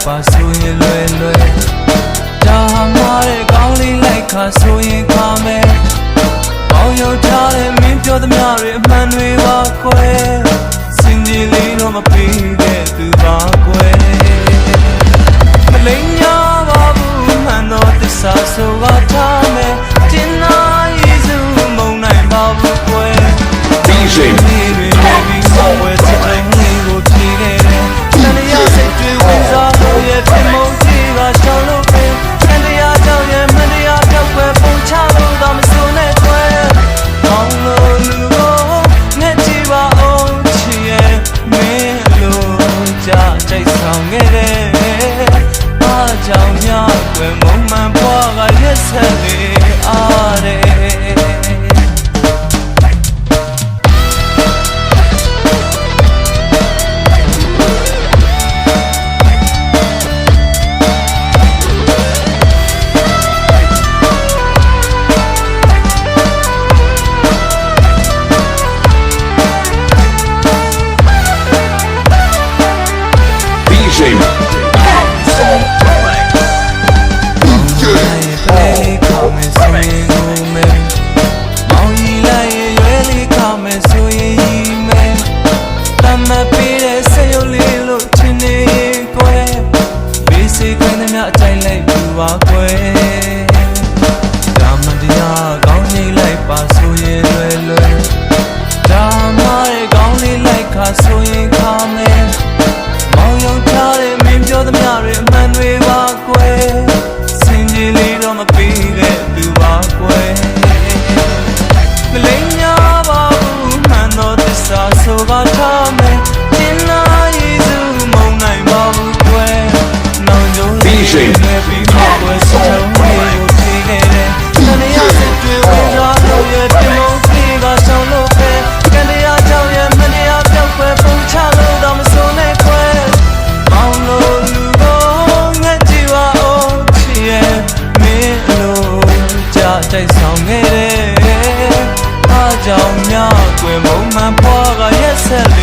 ပါဆိုရင်လွယ်လွယ်ဒါဟာမှားတဲ့ကောင်းလေးလိုက်ခါဆိုရင်ခါမယ်ပေါင်းရောက်ထားတဲ့မင်းပြောသမျှတွေအမှန်တွေပါကွယ်စင်ကြီးလေးတော့မပြီးတဲ့သူပါကွယ်မလိမ်ညာပါဘူးမှန်တော့သစ္စာဆိုကထားမယ်တင်နာယေစုမုံနိုင်ပါဘူးကွယ် DJဆိုရင်ခါမယ်မောင်ရောက်ထားတဲ့မင်းပြောသမျှတွေအမှန်တွေပါကွယ်စင်ကြီးလေးတော့မပြီးတဲ့သူပါကွယ်မလိမ်ညာပါဘူးမှန်တော့သစ္စာဆိုကထားမယ်တင်လာယေစုမုံနိုင်ပါဘူးကွယ်နောင်ကြုံလေးတွေပြီးမှကွယ်စချုံလေးကိုဖြေခဲ့တယ်တန်ရစစ်တွေဝင်သွားလို့ရဲ့တင်မုံကြီးကဆောင်လို့ပဲကန်တရားကြောင့်ရဲ့မတရားပြောက်ွယ်ပုံချလို့တော့မစိုးနဲ့ကွယ်မောင်လို့လူကိုငှက်ကြည့်ပါအောင်ချီရဲ့မင်းလို့ကြတိုက်ဆောင်ခဲ့တယ်အားကြောင့်များကွယ်မုံမှန်ဖွားကရက်ဆက်